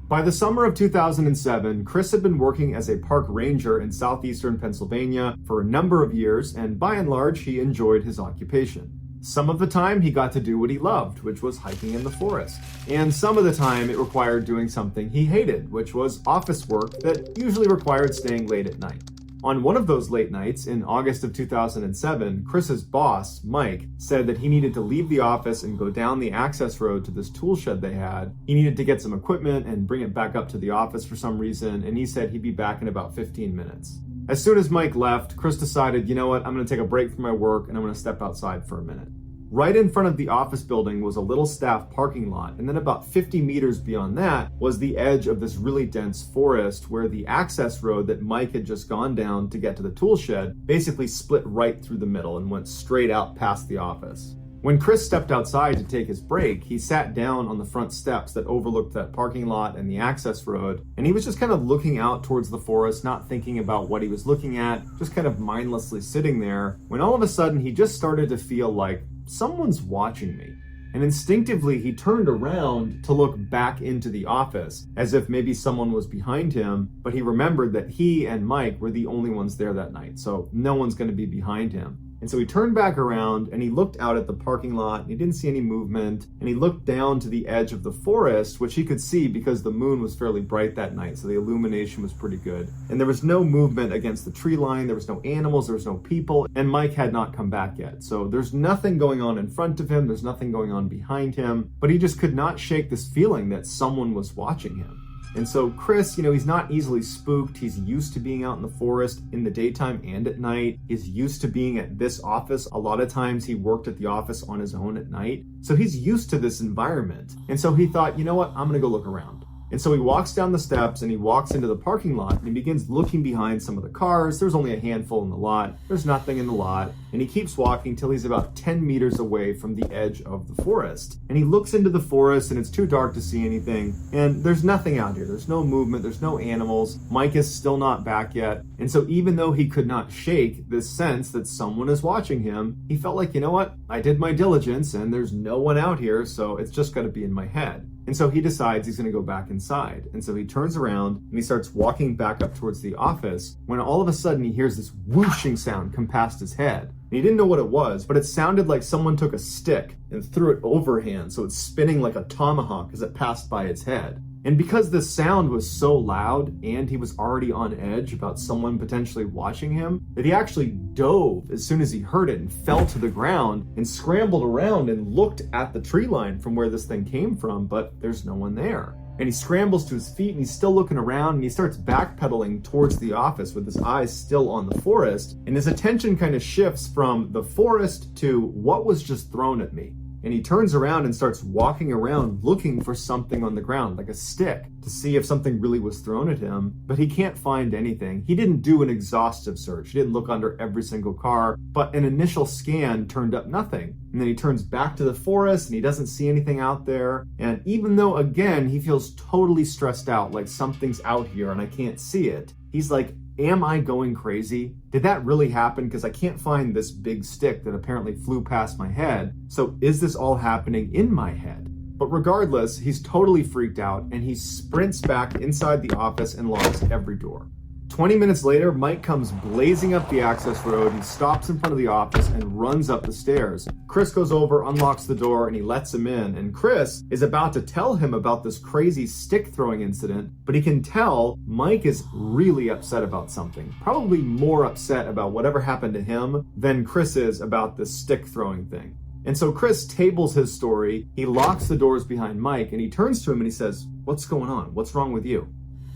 By the summer of 2007, Chris had been working as a park ranger in southeastern Pennsylvania for a number of years, and by and large, he enjoyed his occupation. Some of the time, he got to do what he loved, which was hiking in the forest. And some of the time, it required doing something he hated, which was office work that usually required staying late at night. On one of those late nights in August of 2007, Chris's boss, Mike, said that he needed to leave the office and go down the access road to this tool shed they had. He needed to get some equipment and bring it back up to the office for some reason, and he said he'd be back in about 15 minutes. As soon as Mike left, Chris decided, you know what, I'm going to take a break from my work and I'm going to step outside for a minute. Right in front of the office building was a little staff parking lot, and then about 50 meters beyond that was the edge of this really dense forest where the access road that Mike had just gone down to get to the tool shed basically split right through the middle and went straight out past the office. When Chris stepped outside to take his break, he sat down on the front steps that overlooked that parking lot and the access road, and he was just kind of looking out towards the forest, not thinking about what he was looking at, just kind of mindlessly sitting there, when all of a sudden he just started to feel like someone's watching me. And instinctively, he turned around to look back into the office, as if maybe someone was behind him, but he remembered that he and Mike were the only ones there that night, so no one's going to be behind him. And so he turned back around and he looked out at the parking lot and he didn't see any movement, and he looked down to the edge of the forest, which he could see because the moon was fairly bright that night, so the illumination was pretty good. And there was no movement against the tree line, there was no animals, there was no people, and Mike had not come back yet. So there's nothing going on in front of him, there's nothing going on behind him, but he just could not shake this feeling that someone was watching him. And so Chris, he's not easily spooked. He's used to being out in the forest in the daytime and at night. He's used to being at this office. A lot of times he worked at the office on his own at night. So he's used to this environment. And so he thought, you know what, I'm gonna go look around. And so he walks down the steps and he walks into the parking lot and he begins looking behind some of the cars. There's only a handful in the lot. There's nothing in the lot. And he keeps walking till he's about 10 meters away from the edge of the forest. And he looks into the forest and it's too dark to see anything. And there's nothing out here. There's no movement. There's no animals. Mike is still not back yet. And so even though he could not shake this sense that someone is watching him, he felt like, you know what? I did my diligence and there's no one out here, so it's just got to be in my head. And so he decides he's going to go back inside. And so he turns around and he starts walking back up towards the office when all of a sudden he hears this whooshing sound come past his head. And he didn't know what it was, but it sounded like someone took a stick and threw it overhand, so it's spinning like a tomahawk as it passed by its head. And because this sound was so loud and he was already on edge about someone potentially watching him, that he actually dove as soon as he heard it and fell to the ground and scrambled around and looked at the tree line from where this thing came from, but there's no one there. And he scrambles to his feet and he's still looking around and he starts backpedaling towards the office with his eyes still on the forest, and his attention kind of shifts from the forest to what was just thrown at me. And he turns around and starts walking around looking for something on the ground, like a stick, to see if something really was thrown at him, but he can't find anything. He didn't do an exhaustive search. He didn't look under every single car, but an initial scan turned up nothing. And then he turns back to the forest and he doesn't see anything out there. And even though, again, he feels totally stressed out, like something's out here and I can't see it, he's like, am I going crazy? Did that really happen? Because I can't find this big stick that apparently flew past my head. So is this all happening in my head? But regardless, he's totally freaked out and he sprints back inside the office and locks every door. 20 minutes later, Mike comes blazing up the access road. He stops in front of the office and runs up the stairs. Chris goes over, unlocks the door, and he lets him in. And Chris is about to tell him about this crazy stick throwing incident, but he can tell Mike is really upset about something. Probably more upset about whatever happened to him than Chris is about this stick throwing thing. And so Chris tables his story. He locks the doors behind Mike and he turns to him and he says, "What's going on? What's wrong with you?"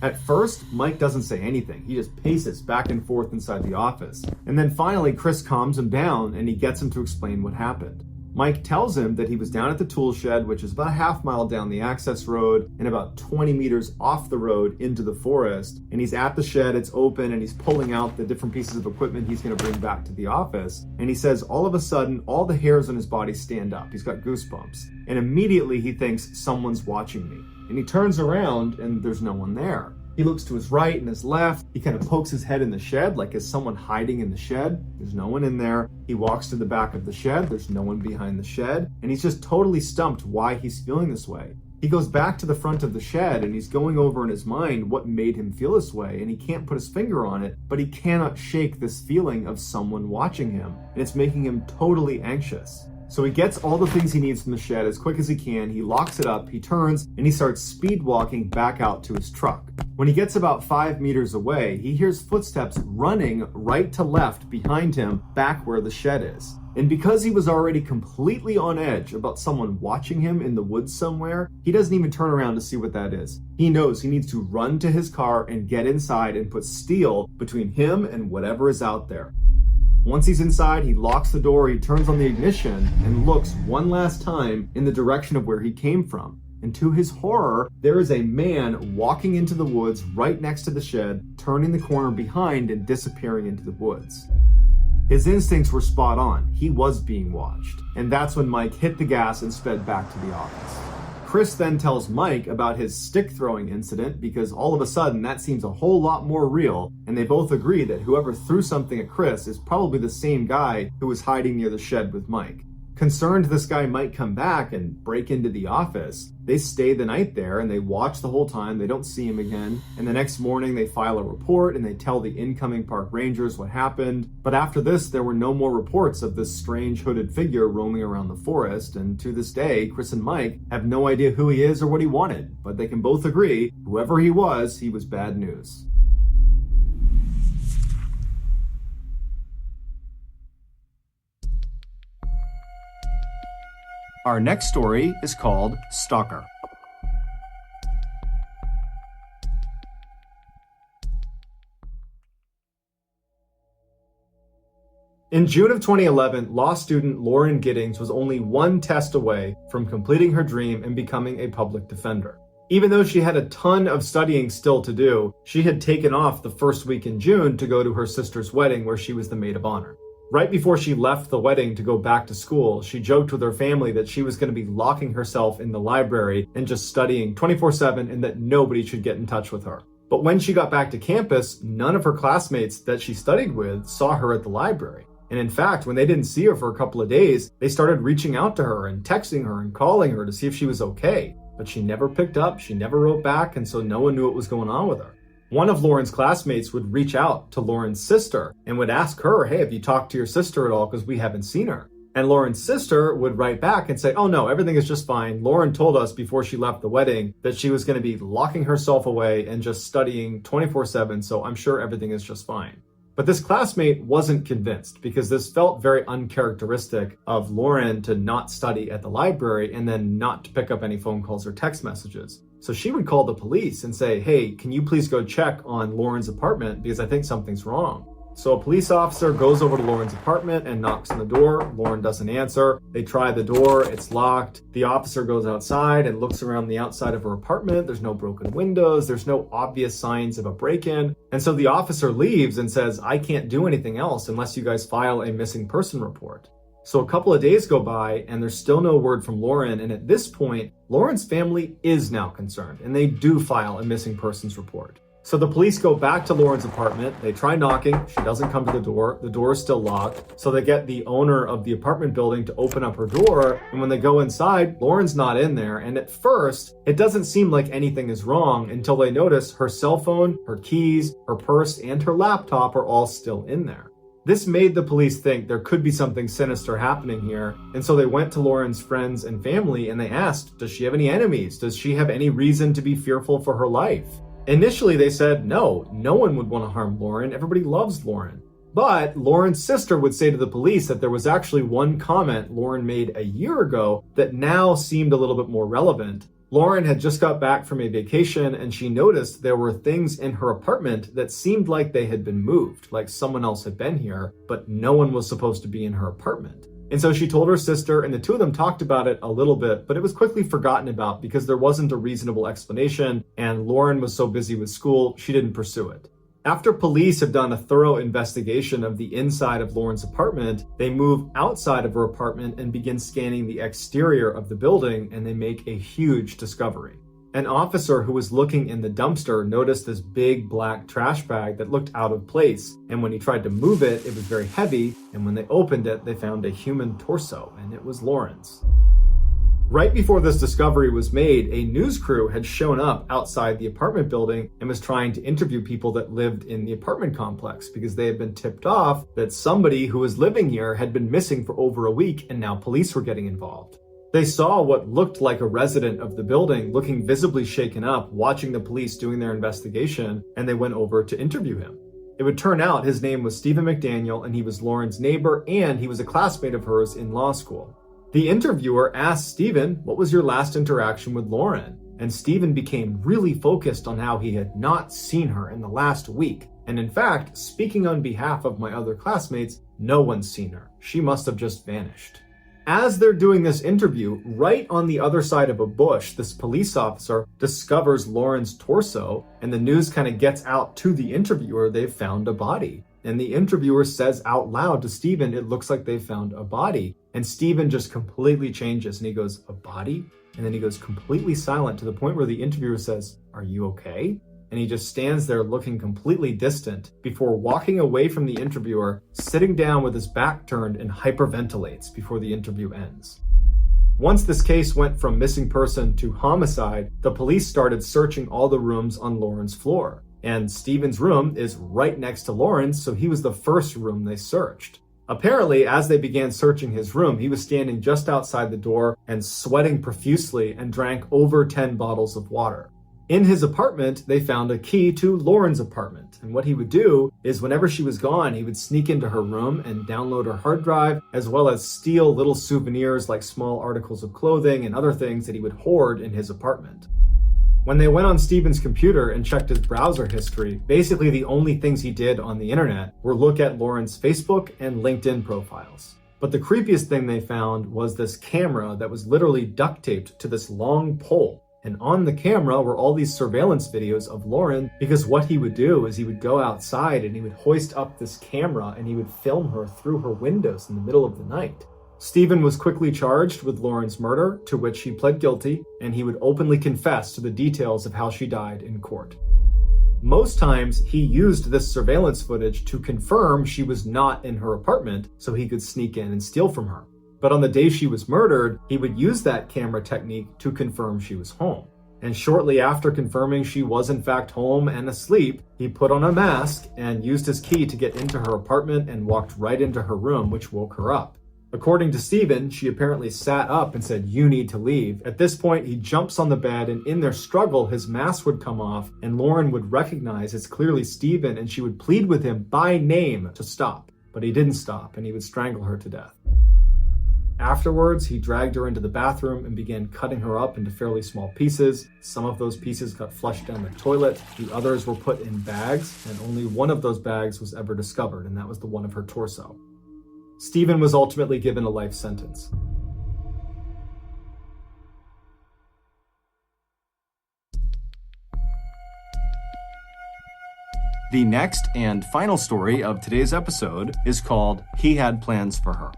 At first, Mike doesn't say anything. He just paces back and forth inside the office. And then finally, Chris calms him down and he gets him to explain what happened. Mike tells him that he was down at the tool shed, which is about a half mile down the access road and about 20 meters off the road into the forest. And he's at the shed, it's open, and he's pulling out the different pieces of equipment he's gonna bring back to the office. And he says all of a sudden, all the hairs on his body stand up. He's got goosebumps. And immediately he thinks, someone's watching me. And he turns around and there's no one there. He looks to his right and his left. He kind of pokes his head in the shed, like is someone hiding in the shed? There's no one in there. He walks to the back of the shed. There's no one behind the shed. And he's just totally stumped why he's feeling this way. He goes back to the front of the shed and he's going over in his mind what made him feel this way, and he can't put his finger on it, but he cannot shake this feeling of someone watching him, and it's making him totally anxious. So he gets all the things he needs from the shed as quick as he can, he locks it up, he turns, and he starts speed walking back out to his truck. When he gets about 5 meters away, he hears footsteps running right to left behind him back where the shed is. And because he was already completely on edge about someone watching him in the woods somewhere, he doesn't even turn around to see what that is. He knows he needs to run to his car and get inside and put steel between him and whatever is out there. Once he's inside, he locks the door, he turns on the ignition, and looks one last time in the direction of where he came from. And to his horror, there is a man walking into the woods right next to the shed, turning the corner behind and disappearing into the woods. His instincts were spot on. He was being watched. And that's when Mike hit the gas and sped back to the office. Chris then tells Mike about his stick throwing incident because all of a sudden that seems a whole lot more real, and they both agree that whoever threw something at Chris is probably the same guy who was hiding near the shed with Mike. Concerned this guy might come back and break into the office, they stay the night there and they watch the whole time. They don't see him again. And the next morning they file a report and they tell the incoming park rangers what happened. But after this, there were no more reports of this strange hooded figure roaming around the forest. And to this day, Chris and Mike have no idea who he is or what he wanted. But they can both agree, whoever he was bad news. Our next story is called Stalker. In June of 2011, law student Lauren Giddings was only one test away from completing her dream and becoming a public defender. Even though she had a ton of studying still to do, she had taken off the first week in June to go to her sister's wedding where she was the maid of honor. Right before she left the wedding to go back to school, she joked with her family that she was going to be locking herself in the library and just studying 24/7 and that nobody should get in touch with her. But when she got back to campus, none of her classmates that she studied with saw her at the library. And in fact, when they didn't see her for a couple of days, they started reaching out to her and texting her and calling her to see if she was okay. But she never picked up, she never wrote back, and so no one knew what was going on with her. One of Lauren's classmates would reach out to Lauren's sister and would ask her, hey, have you talked to your sister at all? Because we haven't seen her. And Lauren's sister would write back and say, oh no, everything is just fine. Lauren told us before she left the wedding that she was going to be locking herself away and just studying 24/7, so I'm sure everything is just fine. But this classmate wasn't convinced because this felt very uncharacteristic of Lauren to not study at the library and then not to pick up any phone calls or text messages. So she would call the police and say, hey, can you please go check on Lauren's apartment because I think something's wrong. So a police officer goes over to Lauren's apartment and knocks on the door. Lauren doesn't answer. They try the door, it's locked. The officer goes outside and looks around the outside of her apartment. There's no broken windows. There's no obvious signs of a break-in. And so the officer leaves and says, I can't do anything else unless you guys file a missing person report. So a couple of days go by and there's still no word from Lauren. And at this point, Lauren's family is now concerned and they do file a missing persons report. So the police go back to Lauren's apartment. They try knocking. She doesn't come to the door. The door is still locked. So they get the owner of the apartment building to open up her door. And when they go inside, Lauren's not in there. And at first, it doesn't seem like anything is wrong until they notice her cell phone, her keys, her purse, and her laptop are all still in there. This made the police think there could be something sinister happening here, and so they went to Lauren's friends and family and they asked, does she have any enemies? Does she have any reason to be fearful for her life? Initially they said no one would want to harm Lauren, everybody loves Lauren. But Lauren's sister would say to the police that there was actually one comment Lauren made a year ago that now seemed a little bit more relevant. Lauren had just got back from a vacation and she noticed there were things in her apartment that seemed like they had been moved, like someone else had been here, but no one was supposed to be in her apartment. And so she told her sister and the two of them talked about it a little bit, but it was quickly forgotten about because there wasn't a reasonable explanation and Lauren was so busy with school, she didn't pursue it. After police have done a thorough investigation of the inside of Lauren's apartment, they move outside of her apartment and begin scanning the exterior of the building, and they make a huge discovery. An officer who was looking in the dumpster noticed this big black trash bag that looked out of place, and when he tried to move it, it was very heavy, and when they opened it, they found a human torso, and it was Lauren's. Right before this discovery was made, a news crew had shown up outside the apartment building and was trying to interview people that lived in the apartment complex because they had been tipped off that somebody who was living here had been missing for over a week and now police were getting involved. They saw what looked like a resident of the building looking visibly shaken up, watching the police doing their investigation, and they went over to interview him. It would turn out his name was Stephen McDaniel and he was Lauren's neighbor and he was a classmate of hers in law school. The interviewer asked Stephen, "What was your last interaction with Lauren?" And Stephen became really focused on how he had not seen her in the last week. And in fact, speaking on behalf of my other classmates, no one's seen her. She must have just vanished. As they're doing this interview, right on the other side of a bush, this police officer discovers Lauren's torso, and the news kind of gets out to the interviewer they've found a body. And the interviewer says out loud to Stephen, "It looks like they found a body." And Stephen just completely changes and he goes, "A body?" And then he goes completely silent to the point where the interviewer says, "Are you okay?" And he just stands there looking completely distant before walking away from the interviewer, sitting down with his back turned and hyperventilates before the interview ends. Once this case went from missing person to homicide, the police started searching all the rooms on Lauren's floor. And Stephen's room is right next to Lauren's, so he was the first room they searched. Apparently, as they began searching his room, he was standing just outside the door and sweating profusely and drank over 10 bottles of water. In his apartment, they found a key to Lauren's apartment. And what he would do is whenever she was gone, he would sneak into her room and download her hard drive, as well as steal little souvenirs like small articles of clothing and other things that he would hoard in his apartment. When they went on Stephen's computer and checked his browser history, basically the only things he did on the internet were look at Lauren's Facebook and LinkedIn profiles. But the creepiest thing they found was this camera that was literally duct taped to this long pole. And on the camera were all these surveillance videos of Lauren, because what he would do is he would go outside and he would hoist up this camera and he would film her through her windows in the middle of the night. Stephen was quickly charged with Lauren's murder, to which he pled guilty, and he would openly confess to the details of how she died in court. Most times, he used this surveillance footage to confirm she was not in her apartment so he could sneak in and steal from her. But on the day she was murdered, he would use that camera technique to confirm she was home. And shortly after confirming she was in fact home and asleep, he put on a mask and used his key to get into her apartment and walked right into her room, which woke her up. According to Stephen, she apparently sat up and said, "You need to leave." At this point, he jumps on the bed, and in their struggle, his mask would come off, and Lauren would recognize it's clearly Stephen, and she would plead with him by name to stop. But he didn't stop, and he would strangle her to death. Afterwards, he dragged her into the bathroom and began cutting her up into fairly small pieces. Some of those pieces got flushed down the toilet, the others were put in bags, and only one of those bags was ever discovered, and that was the one of her torso. Stephen was ultimately given a life sentence. The next and final story of today's episode is called "He Had Plans for Her."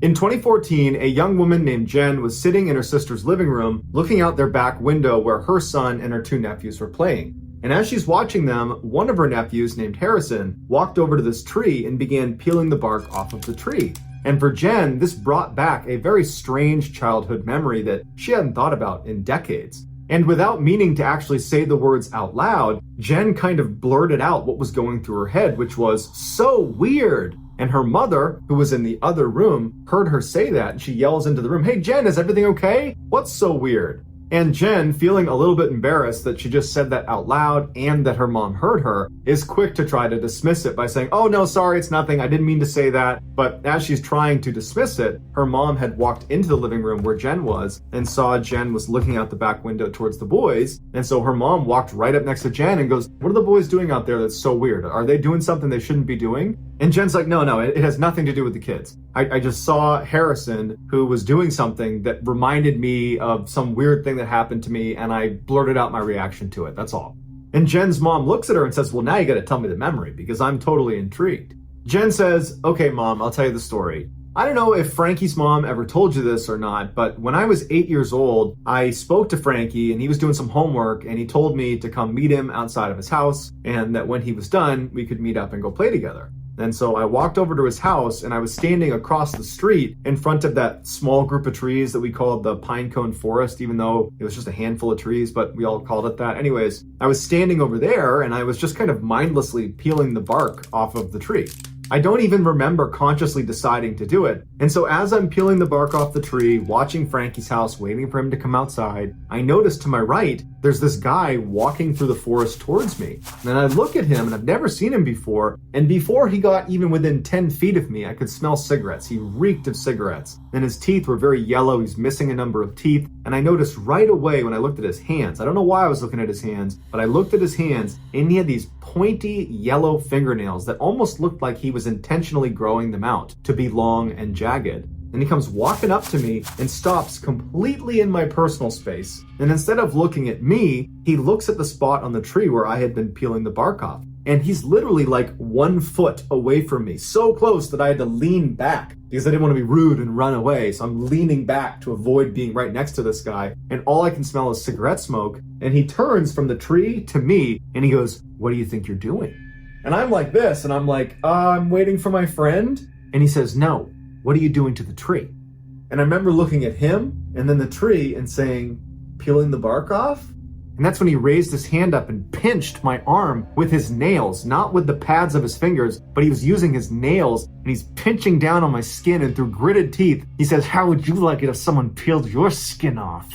In 2014, a young woman named Jen was sitting in her sister's living room, looking out their back window where her son and her two nephews were playing. And as she's watching them, one of her nephews, named Harrison, walked over to this tree and began peeling the bark off of the tree. And for Jen, this brought back a very strange childhood memory that she hadn't thought about in decades. And without meaning to actually say the words out loud, Jen kind of blurted out what was going through her head, which was, "So weird." And her mother, who was in the other room, heard her say that, and she yells into the room, "Hey Jen, is everything okay? What's so weird?" And Jen, feeling a little bit embarrassed that she just said that out loud and that her mom heard her, is quick to try to dismiss it by saying, "Oh no, sorry, it's nothing. I didn't mean to say that." But as she's trying to dismiss it, her mom had walked into the living room where Jen was and saw Jen was looking out the back window towards the boys. And so her mom walked right up next to Jen and goes, "What are the boys doing out there that's so weird? Are they doing something they shouldn't be doing?" And Jen's like, no, it has nothing to do with the kids. I just saw Harrison, who was doing something that reminded me of some weird thing that happened to me, and I blurted out my reaction to it, that's all. And Jen's mom looks at her and says, "Well, now you gotta tell me the memory, because I'm totally intrigued." Jen says, "Okay, Mom, I'll tell you the story. I don't know if Frankie's mom ever told you this or not, but when I was 8 years old, I spoke to Frankie and he was doing some homework and he told me to come meet him outside of his house and that when he was done, we could meet up and go play together. And so I walked over to his house, and I was standing across the street in front of that small group of trees that we called the pine cone forest, even though it was just a handful of trees, but we all called it that. Anyways, I was standing over there, and I was just kind of mindlessly peeling the bark off of the tree. I don't even remember consciously deciding to do it. And so as I'm peeling the bark off the tree, watching Frankie's house, waiting for him to come outside, I noticed to my right, there's this guy walking through the forest towards me. And I look at him, and I've never seen him before. And before he got even within 10 feet of me, I could smell cigarettes. He reeked of cigarettes. And his teeth were very yellow. He's missing a number of teeth. And I noticed right away when I looked at his hands, I don't know why I was looking at his hands, but I looked at his hands, and he had these pointy yellow fingernails that almost looked like he was intentionally growing them out to be long and jagged. And he comes walking up to me and stops completely in my personal space. And instead of looking at me, he looks at the spot on the tree where I had been peeling the bark off. And he's literally like 1 foot away from me, so close that I had to lean back because I didn't want to be rude and run away. So I'm leaning back to avoid being right next to this guy. And all I can smell is cigarette smoke. And he turns from the tree to me and he goes, "What do you think you're doing?" And I'm like this, and I'm like, "I'm waiting for my friend." And he says, "No, what are you doing to the tree?" And I remember looking at him and then the tree and saying, "Peeling the bark off?" And that's when he raised his hand up and pinched my arm with his nails, not with the pads of his fingers, but he was using his nails, and he's pinching down on my skin, and through gritted teeth, he says, "How would you like it if someone peeled your skin off?"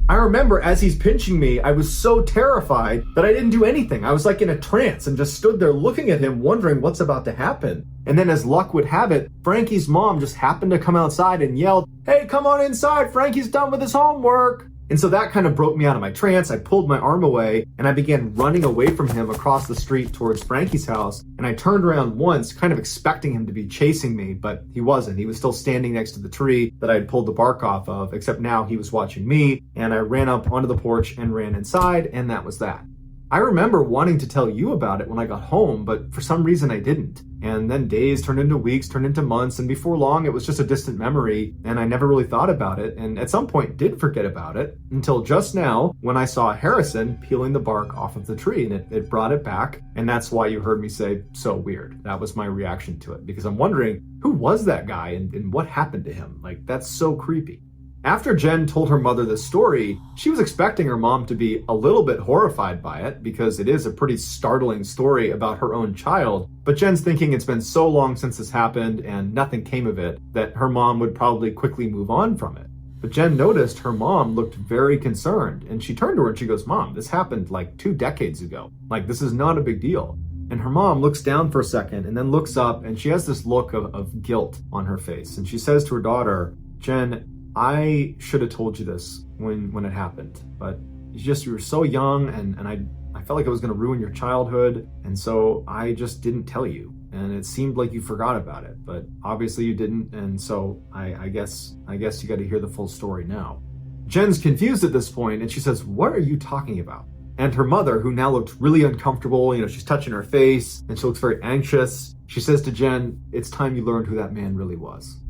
I remember as he's pinching me, I was so terrified that I didn't do anything. I was like in a trance and just stood there looking at him, wondering what's about to happen. And then as luck would have it, Frankie's mom just happened to come outside and yelled, "Hey, come on inside, Frankie's done with his homework." And so that kind of broke me out of my trance. I pulled my arm away and I began running away from him across the street towards Frankie's house. And I turned around once, kind of expecting him to be chasing me, but he wasn't. He was still standing next to the tree that I had pulled the bark off of, except now he was watching me. And I ran up onto the porch and ran inside, and that was that. I remember wanting to tell you about it when I got home, but for some reason I didn't. And then days turned into weeks, turned into months, and before long it was just a distant memory, and I never really thought about it, and at some point did forget about it, until just now when I saw Harrison peeling the bark off of the tree, and it brought it back, and that's why you heard me say, "So weird." That was my reaction to it, because I'm wondering, who was that guy, and what happened to him? Like, that's so creepy. After Jen told her mother this story, she was expecting her mom to be a little bit horrified by it because it is a pretty startling story about her own child. But Jen's thinking it's been so long since this happened and nothing came of it that her mom would probably quickly move on from it. But Jen noticed her mom looked very concerned, and she turned to her and she goes, "Mom, this happened like 2 decades ago. Like, this is not a big deal." And her mom looks down for a second and then looks up, and she has this look of guilt on her face. And she says to her daughter, "Jen, I should have told you this when it happened, but you were so young, and I felt like it was going to ruin your childhood, and so I just didn't tell you. And it seemed like you forgot about it, but obviously you didn't, and so I guess you got to hear the full story now." Jen's confused at this point, and she says, "What are you talking about?" And her mother, who now looked really uncomfortable, she's touching her face, and she looks very anxious, she says to Jen, "It's time you learned who that man really was."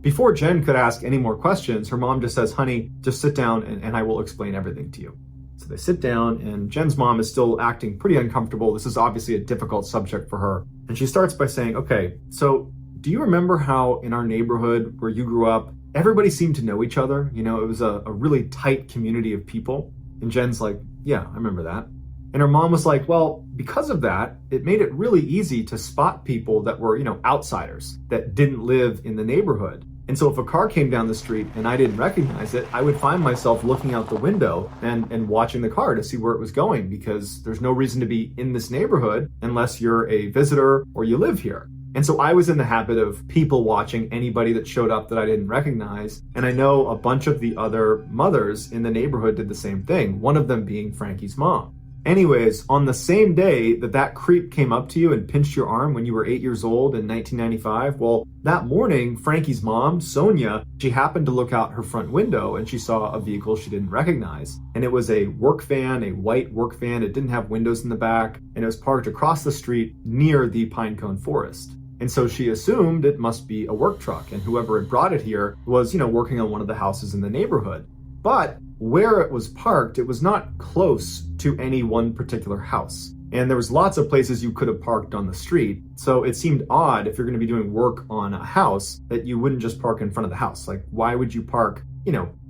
Before Jen could ask any more questions, her mom just says, "Honey, just sit down and I will explain everything to you." So they sit down, and Jen's mom is still acting pretty uncomfortable. This is obviously a difficult subject for her. And she starts by saying, "Okay, so do you remember how in our neighborhood where you grew up, everybody seemed to know each other? It was a really tight community of people." And Jen's like, "Yeah, I remember that." And her mom was like, "Well, because of that, it made it really easy to spot people that were, outsiders that didn't live in the neighborhood. And so if a car came down the street and I didn't recognize it, I would find myself looking out the window and watching the car to see where it was going, because there's no reason to be in this neighborhood unless you're a visitor or you live here." And so I was in the habit of people watching anybody that showed up that I didn't recognize. And I know a bunch of the other mothers in the neighborhood did the same thing, one of them being Frankie's mom. Anyways, on the same day that creep came up to you and pinched your arm when you were 8 years old in 1995, well, that morning, Frankie's mom, Sonia, she happened to look out her front window and she saw a vehicle she didn't recognize. And it was a work van, a white work van. It didn't have windows in the back, and it was parked across the street near the pine cone forest. And so she assumed it must be a work truck, and whoever had brought it here was, working on one of the houses in the neighborhood. But where it was parked, it was not close to any one particular house. And there was lots of places you could have parked on the street. So it seemed odd if you're going to be doing work on a house that you wouldn't just park in front of the house. Like, why would you park,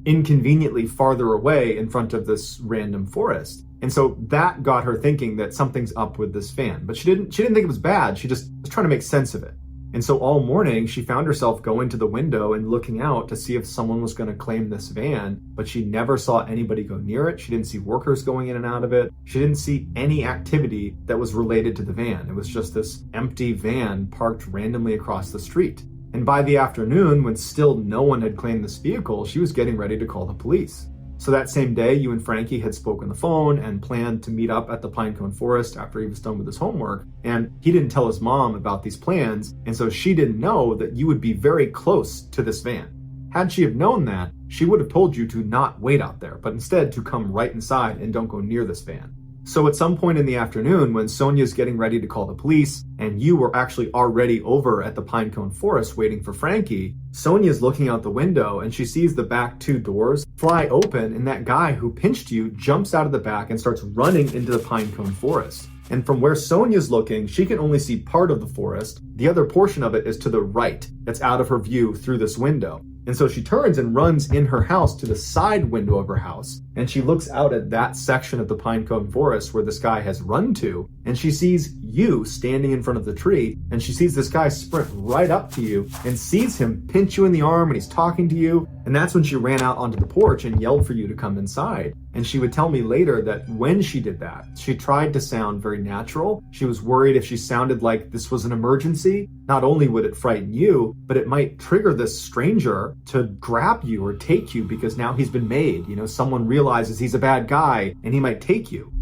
inconveniently farther away in front of this random forest? And so that got her thinking that something's up with this van. But she didn't think it was bad. She just was trying to make sense of it. And so all morning, she found herself going to the window and looking out to see if someone was going to claim this van, but she never saw anybody go near it. She didn't see workers going in and out of it. She didn't see any activity that was related to the van. It was just this empty van parked randomly across the street. And by the afternoon, when still no one had claimed this vehicle, she was getting ready to call the police. So that same day, you and Frankie had spoken on the phone and planned to meet up at the Pinecone Forest after he was done with his homework. And he didn't tell his mom about these plans, and so she didn't know that you would be very close to this van. Had she have known that, she would have told you to not wait out there, but instead to come right inside and don't go near this van. So at some point in the afternoon, when Sonia's getting ready to call the police, and you were actually already over at the Pinecone Forest waiting for Frankie, Sonia's looking out the window and she sees the back two doors fly open, and that guy who pinched you jumps out of the back and starts running into the Pinecone Forest. And from where Sonia's looking, she can only see part of the forest. The other portion of it is to the right. It's out of her view through this window. And so she turns and runs in her house to the side window of her house. And she looks out at that section of the Pinecone Forest where this guy has run to. And she sees you standing in front of the tree. And she sees this guy sprint right up to you and sees him pinch you in the arm, and he's talking to you. And that's when she ran out onto the porch and yelled for you to come inside. And she would tell me later that when she did that, she tried to sound very natural. She was worried if she sounded like this was an emergency, not only would it frighten you, but it might trigger this stranger to grab you or take you, because now he's been made. Someone realizes he's a bad guy and he might take you.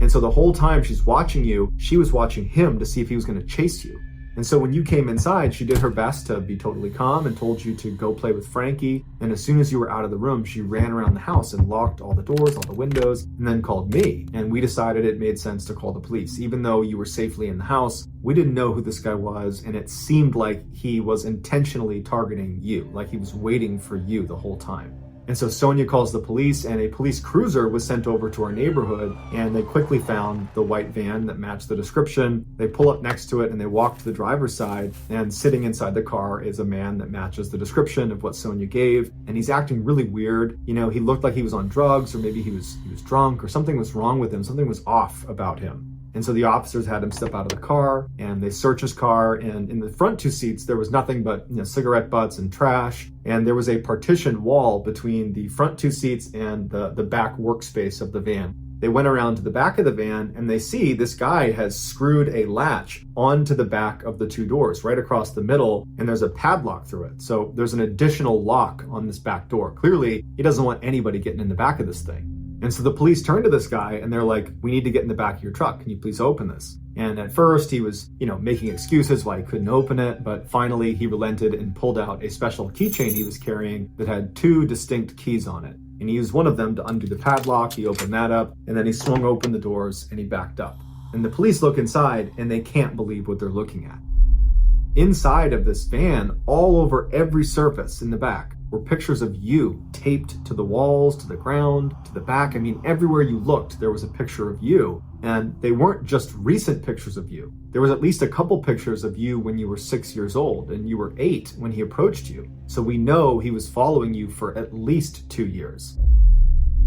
And so the whole time she's watching you, she was watching him to see if he was going to chase you. And so when you came inside, she did her best to be totally calm and told you to go play with Frankie. And as soon as you were out of the room, she ran around the house and locked all the doors, all the windows, and then called me. And we decided it made sense to call the police. Even though you were safely in the house, we didn't know who this guy was, and it seemed like he was intentionally targeting you, like he was waiting for you the whole time. And so Sonia calls the police, and a police cruiser was sent over to our neighborhood, and they quickly found the white van that matched the description. They pull up next to it and they walk to the driver's side, and sitting inside the car is a man that matches the description of what Sonia gave. And he's acting really weird. He looked like he was on drugs, or maybe he was drunk, or something was wrong with him. Something was off about him. And so the officers had him step out of the car, and they searched his car, and in the front two seats, there was nothing but cigarette butts and trash. And there was a partition wall between the front two seats and the back workspace of the van. They went around to the back of the van, and they see this guy has screwed a latch onto the back of the two doors right across the middle, and there's a padlock through it. So there's an additional lock on this back door. Clearly, he doesn't want anybody getting in the back of this thing. And so the police turn to this guy and they're like, "We need to get in the back of your truck. Can you please open this?" And at first he was, making excuses why he couldn't open it. But finally he relented and pulled out a special keychain he was carrying that had two distinct keys on it. And he used one of them to undo the padlock. He opened that up, and then he swung open the doors and he backed up. And the police look inside and they can't believe what they're looking at. Inside of this van, all over every surface in the back, were pictures of you taped to the walls, to the ground, to the back. I mean, everywhere you looked, there was a picture of you. And they weren't just recent pictures of you. There was at least a couple pictures of you when you were 6 years old, and you were 8 when he approached you. So we know he was following you for at least 2 years.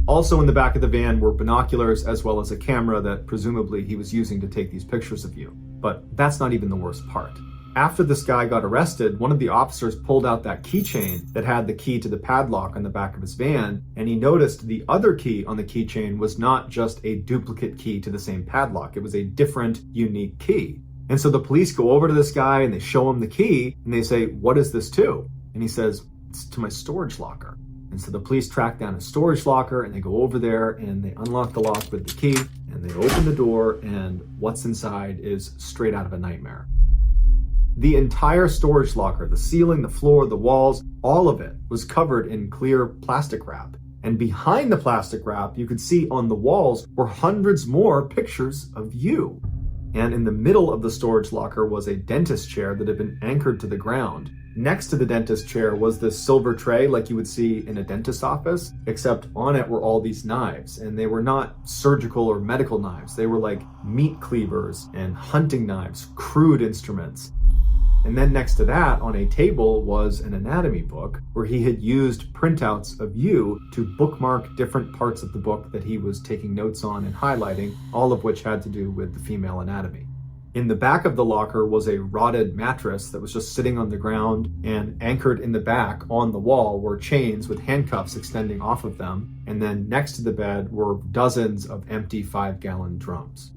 Also in the back of the van were binoculars, as well as a camera that presumably he was using to take these pictures of you. But that's not even the worst part. After this guy got arrested, one of the officers pulled out that keychain that had the key to the padlock on the back of his van, and he noticed the other key on the keychain was not just a duplicate key to the same padlock. It was a different, unique key. And so the police go over to this guy and they show him the key, and they say, "What is this to?" And he says, "It's to my storage locker." And so the police track down his storage locker, and they go over there and they unlock the lock with the key, and they open the door, and what's inside is straight out of a nightmare. The entire storage locker, the ceiling, the floor, the walls, all of it was covered in clear plastic wrap. And behind the plastic wrap, you could see on the walls were hundreds more pictures of you. And in the middle of the storage locker was a dentist chair that had been anchored to the ground. Next to the dentist chair was this silver tray like you would see in a dentist's office, except on it were all these knives, and they were not surgical or medical knives. They were like meat cleavers and hunting knives, crude instruments. And then next to that, on a table, was an anatomy book where he had used printouts of you to bookmark different parts of the book that he was taking notes on and highlighting, all of which had to do with the female anatomy. In the back of the locker was a rotted mattress that was just sitting on the ground, and anchored in the back on the wall were chains with handcuffs extending off of them. And then next to the bed were dozens of empty 5-gallon drums.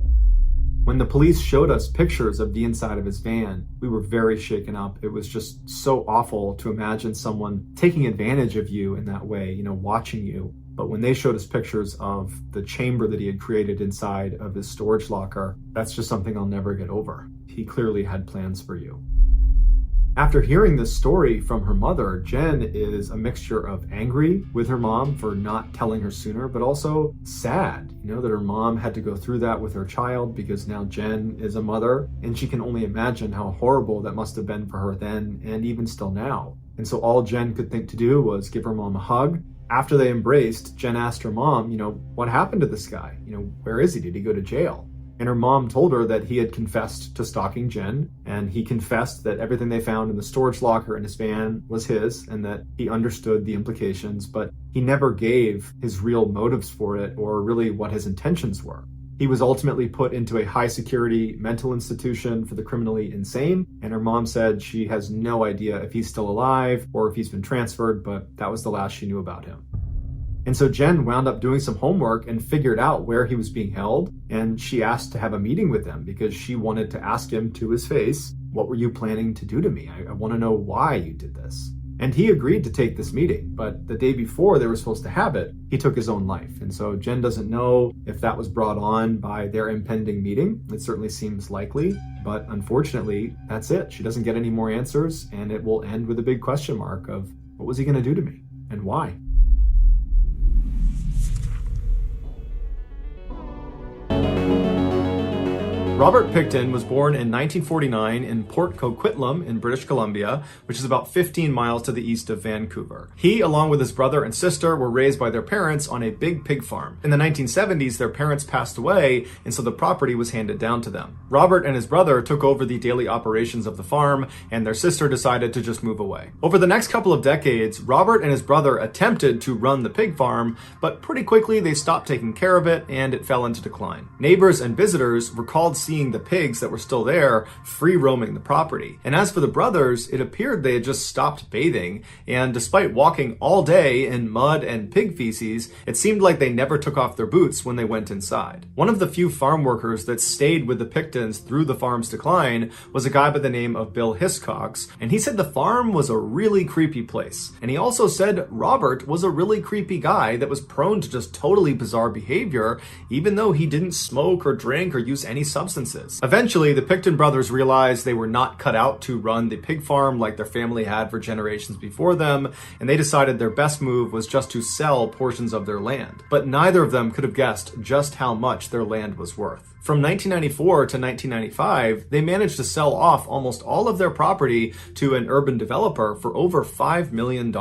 When the police showed us pictures of the inside of his van, we were very shaken up. It was just so awful to imagine someone taking advantage of you in that way, watching you. But when they showed us pictures of the chamber that he had created inside of his storage locker, that's just something I'll never get over. He clearly had plans for you. After hearing this story from her mother, Jen is a mixture of angry with her mom for not telling her sooner, but also sad, that her mom had to go through that with her child because now Jen is a mother, and she can only imagine how horrible that must have been for her then and even still now. And so all Jen could think to do was give her mom a hug. After they embraced, Jen asked her mom, what happened to this guy? Where is he? Did he go to jail? And her mom told her that he had confessed to stalking Jen, and he confessed that everything they found in the storage locker in his van was his, and that he understood the implications, but he never gave his real motives for it or really what his intentions were. He was ultimately put into a high-security mental institution for the criminally insane, and her mom said she has no idea if he's still alive or if he's been transferred, but that was the last she knew about him. And so Jen wound up doing some homework and figured out where he was being held, and she asked to have a meeting with him because she wanted to ask him to his face, what were you planning to do to me? I want to know why you did this. And he agreed to take this meeting, but the day before they were supposed to have it, he took his own life. And so Jen doesn't know if that was brought on by their impending meeting. It certainly seems likely, but unfortunately, that's it. She doesn't get any more answers, and it will end with a big question mark of what was he going to do to me and why? Robert Pickton was born in 1949 in Port Coquitlam in British Columbia, which is about 15 miles to the east of Vancouver. He, along with his brother and sister, were raised by their parents on a big pig farm. In the 1970s, their parents passed away, and so the property was handed down to them. Robert and his brother took over the daily operations of the farm, and their sister decided to just move away. Over the next couple of decades, Robert and his brother attempted to run the pig farm, but pretty quickly they stopped taking care of it, and it fell into decline. Neighbors and visitors recalled seeing the pigs that were still there free roaming the property. And as for the brothers, it appeared they had just stopped bathing, and despite walking all day in mud and pig feces, it seemed like they never took off their boots when they went inside. One of the few farm workers that stayed with the Picktons through the farm's decline was a guy by the name of Bill Hiscox, and he said the farm was a really creepy place. And he also said Robert was a really creepy guy that was prone to just totally bizarre behavior, even though he didn't smoke or drink or use any substances. Eventually, the Pickton brothers realized they were not cut out to run the pig farm like their family had for generations before them, and they decided their best move was just to sell portions of their land. But neither of them could have guessed just how much their land was worth. From 1994 to 1995, they managed to sell off almost all of their property to an urban developer for over $5 million.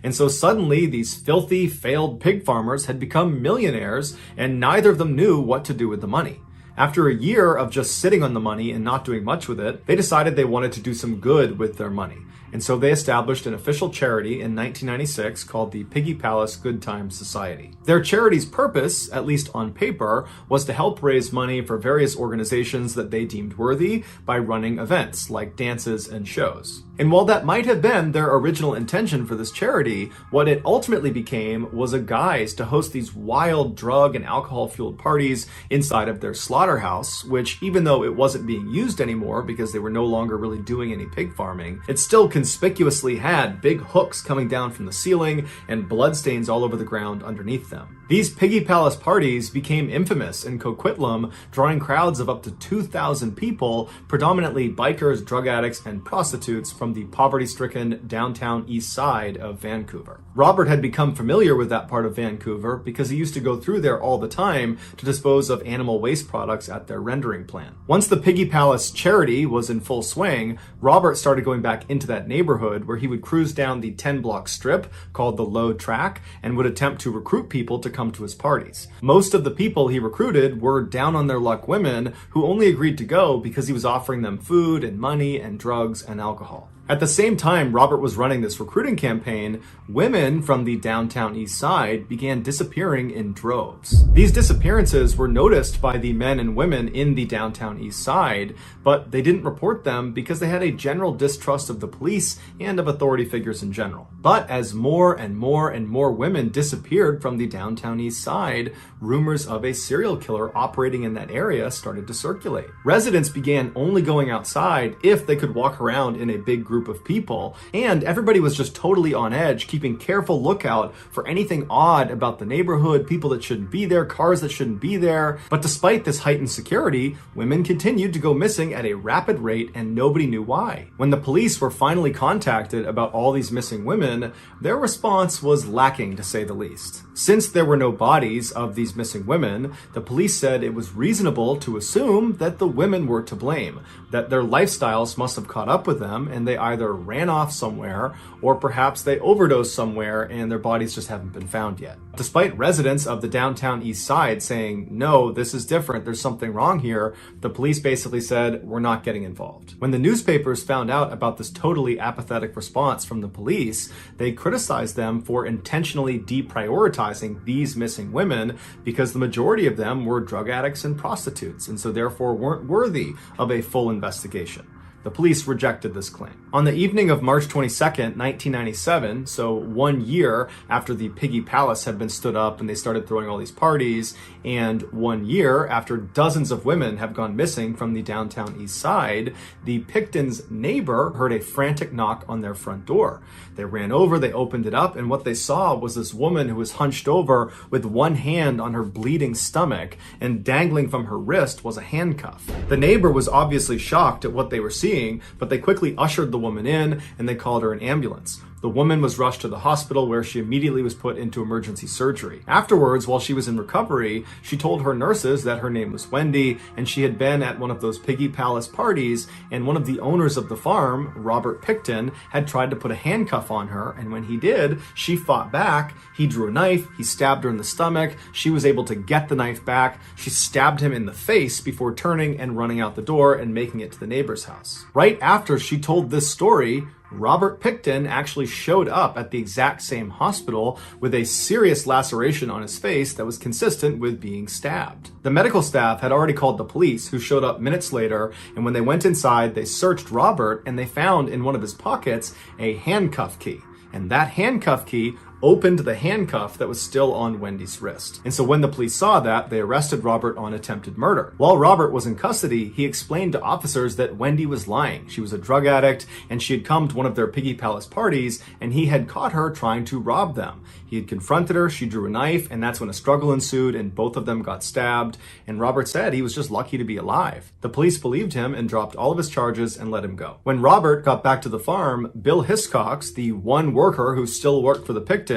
And so suddenly, these filthy, failed pig farmers had become millionaires, and neither of them knew what to do with the money. After a year of just sitting on the money and not doing much with it, they decided they wanted to do some good with their money. And so they established an official charity in 1996 called the Piggy Palace Good Times Society. Their charity's purpose, at least on paper, was to help raise money for various organizations that they deemed worthy by running events like dances and shows. And while that might have been their original intention for this charity, what it ultimately became was a guise to host these wild drug and alcohol-fueled parties inside of their slaughterhouse, which, even though it wasn't being used anymore because they were no longer really doing any pig farming, it still conspicuously had big hooks coming down from the ceiling and bloodstains all over the ground underneath them. These Piggy Palace parties became infamous in Coquitlam, drawing crowds of up to 2,000 people, predominantly bikers, drug addicts, and prostitutes from the poverty-stricken downtown east side of Vancouver. Robert had become familiar with that part of Vancouver because he used to go through there all the time to dispose of animal waste products at their rendering plant. Once the Piggy Palace charity was in full swing, Robert started going back into that neighborhood where he would cruise down the 10-block strip called the Load Track and would attempt to recruit people to come to his parties. Most of the people he recruited were down on their luck women who only agreed to go because he was offering them food and money and drugs and alcohol. At the same time Robert was running this recruiting campaign, women from the downtown east side began disappearing in droves. These disappearances were noticed by the men and women in the downtown east side, but they didn't report them because they had a general distrust of the police and of authority figures in general. But as more and more and more women disappeared from the downtown east side, rumors of a serial killer operating in that area started to circulate. Residents began only going outside if they could walk around in a big group of people, and everybody was just totally on edge, keeping careful lookout for anything odd about the neighborhood, people that shouldn't be there, cars that shouldn't be there. But despite this heightened security, women continued to go missing at a rapid rate and nobody knew why. When the police were finally contacted about all these missing women, their response was lacking to say the least. Since there were no bodies of these missing women, the police said it was reasonable to assume that the women were to blame, that their lifestyles must have caught up with them and they either ran off somewhere or perhaps they overdosed somewhere and their bodies just haven't been found yet. Despite residents of the downtown east side saying, no, this is different, there's something wrong here, the police basically said, we're not getting involved. When the newspapers found out about this totally apathetic response from the police, they criticized them for intentionally deprioritizing these missing women because the majority of them were drug addicts and prostitutes, and so therefore weren't worthy of a full investigation. The police rejected this claim. On the evening of March 22nd, 1997, so 1 year after the Piggy Palace had been stood up and they started throwing all these parties, and 1 year after dozens of women have gone missing from the downtown east side, the Picton's neighbor heard a frantic knock on their front door. They ran over, they opened it up, and what they saw was this woman who was hunched over with one hand on her bleeding stomach, and dangling from her wrist was a handcuff. The neighbor was obviously shocked at what they were seeing, but they quickly ushered the woman in and they called her an ambulance. The woman was rushed to the hospital where she immediately was put into emergency surgery. Afterwards, while she was in recovery, she told her nurses that her name was Wendy and she had been at one of those Piggy Palace parties, and one of the owners of the farm, Robert Picton, had tried to put a handcuff on her, and when he did, she fought back. He drew a knife, he stabbed her in the stomach, she was able to get the knife back, she stabbed him in the face before turning and running out the door and making it to the neighbor's house. Right after she told this story, Robert Picton actually showed up at the exact same hospital with a serious laceration on his face that was consistent with being stabbed. The medical staff had already called the police, who showed up minutes later, and when they went inside, they searched Robert and they found in one of his pockets a handcuff key. And that handcuff key opened the handcuff that was still on Wendy's wrist. And so when the police saw that, they arrested Robert on attempted murder. While Robert was in custody, he explained to officers that Wendy was lying. She was a drug addict and she had come to one of their Piggy Palace parties and he had caught her trying to rob them. He had confronted her, she drew a knife, and that's when a struggle ensued and both of them got stabbed. And Robert said he was just lucky to be alive. The police believed him and dropped all of his charges and let him go. When Robert got back to the farm, Bill Hiscox, the one worker who still worked for the Pictons,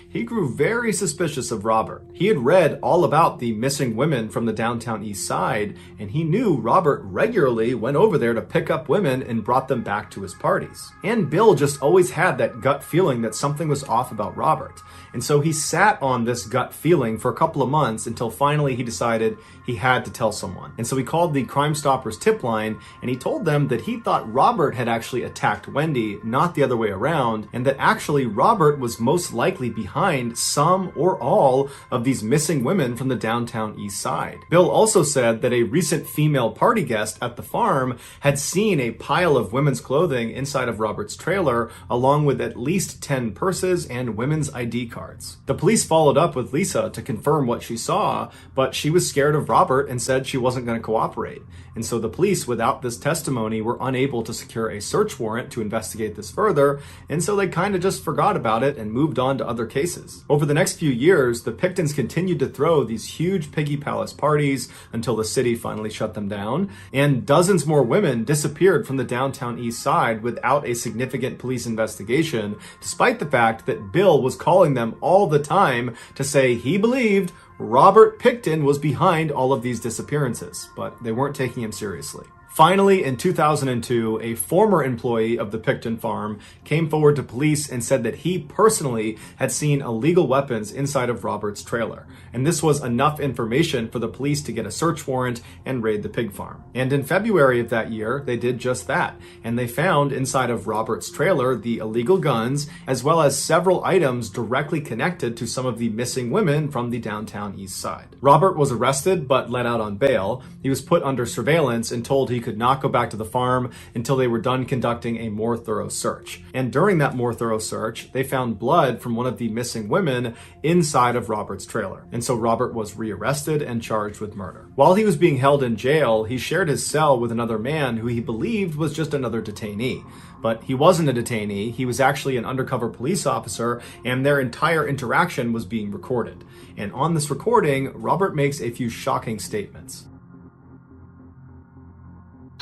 he grew very suspicious of Robert. He had read all about the missing women from the downtown east side, and he knew Robert regularly went over there to pick up women and brought them back to his parties. And Bill just always had that gut feeling that something was off about Robert. And so he sat on this gut feeling for a couple of months until finally he decided he had to tell someone. And so he called the Crime Stoppers tip line and he told them that he thought Robert had actually attacked Wendy, not the other way around, and that actually Robert was most likely behind some or all of these missing women from the downtown east side. Bill also said that a recent female party guest at the farm had seen a pile of women's clothing inside of Robert's trailer, along with at least 10 purses and women's ID cards. The police followed up with Lisa to confirm what she saw, but she was scared of Robert and said she wasn't going to cooperate. And so the police, without this testimony, were unable to secure a search warrant to investigate this further, and so they kind of just forgot about it and moved on to other cases. Over the next few years, the Pictons continued to throw these huge Piggy Palace parties until the city finally shut them down, and dozens more women disappeared from the downtown east side without a significant police investigation, despite the fact that Bill was calling them all the time to say he believed Robert Picton was behind all of these disappearances, but they weren't taking him seriously. Finally, in 2002, a former employee of the Picton farm came forward to police and said that he personally had seen illegal weapons inside of Robert's trailer. And this was enough information for the police to get a search warrant and raid the pig farm. And in February of that year, they did just that. And they found inside of Robert's trailer the illegal guns, as well as several items directly connected to some of the missing women from the downtown east side. Robert was arrested, but let out on bail. He was put under surveillance and told he could not go back to the farm until they were done conducting a more thorough search. And during that more thorough search, they found blood from one of the missing women inside of Robert's trailer. And so Robert was rearrested and charged with murder. While he was being held in jail, he shared his cell with another man who he believed was just another detainee. But he wasn't a detainee, he was actually an undercover police officer, and their entire interaction was being recorded. And on this recording, Robert makes a few shocking statements.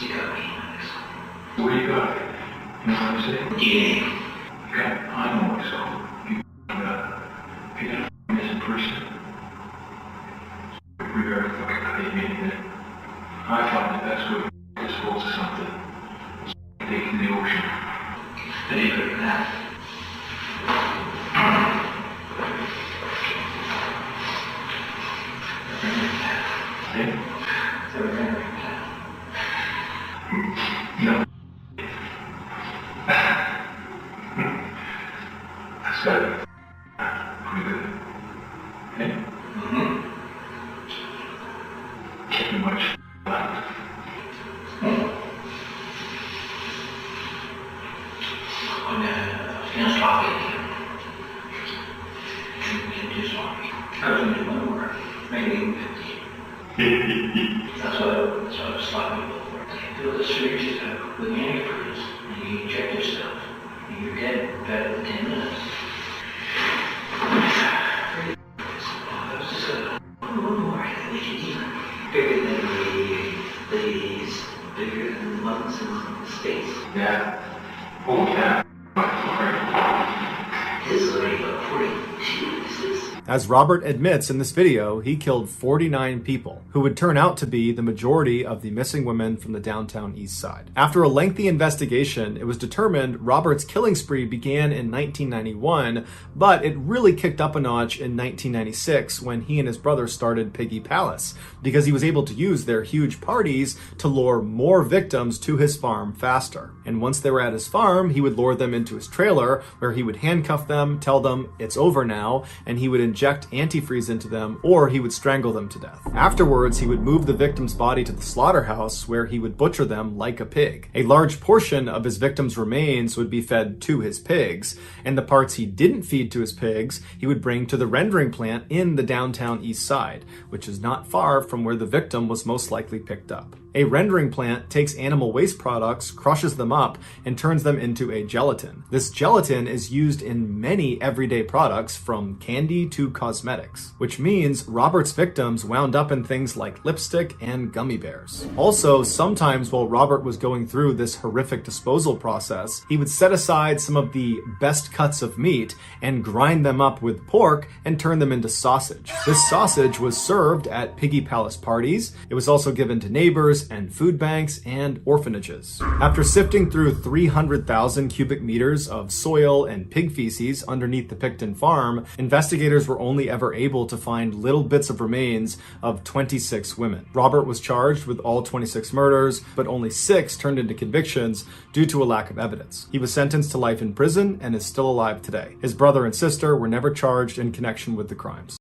You got me on this. What do you got? You know what I'm saying? Yeah. You got, I know what's up. You got a missing person. We better fucking how you mean it. I find the best way to dispose of something. Take it in the ocean. Any better than that. No. That's good. Pretty good. Okay? Can't do much left. Can't stop it. You can do something. I was going to do one more. Maybe even 50. That's what I was stopping for. Feel the surge with antifreeze, and you check yourself, and you're dead in better than 10 minutes. That was just one more that we can even bigger than the ladies, bigger than the ones in the States. Yeah. Oh, yeah. This is already about 42. As Robert admits in this video, he killed 49 people, who would turn out to be the majority of the missing women from the downtown east side. After a lengthy investigation, it was determined Robert's killing spree began in 1991, but it really kicked up a notch in 1996 when he and his brother started Piggy Palace, because he was able to use their huge parties to lure more victims to his farm faster. And once they were at his farm, he would lure them into his trailer, where he would handcuff them, tell them it's over now, and he would inject antifreeze into them, or he would strangle them to death. Afterwards, he would move the victim's body to the slaughterhouse, where he would butcher them like a pig. A large portion of his victim's remains would be fed to his pigs, and the parts he didn't feed to his pigs, he would bring to the rendering plant in the downtown east side, which is not far from where the victim was most likely picked up. A rendering plant takes animal waste products, crushes them up, and turns them into a gelatin. This gelatin is used in many everyday products, from candy to cosmetics, which means Robert's victims wound up in things like lipstick and gummy bears. Also, sometimes while Robert was going through this horrific disposal process, he would set aside some of the best cuts of meat and grind them up with pork and turn them into sausage. This sausage was served at Piggy Palace parties. It was also given to neighbors and food banks and orphanages. After sifting through 300,000 cubic meters of soil and pig feces underneath the Picton farm, investigators were only ever able to find little bits of remains of 26 women. Robert was charged with all 26 murders, but only 6 turned into convictions due to a lack of evidence. He was sentenced to life in prison and is still alive today. His brother and sister were never charged in connection with the crimes.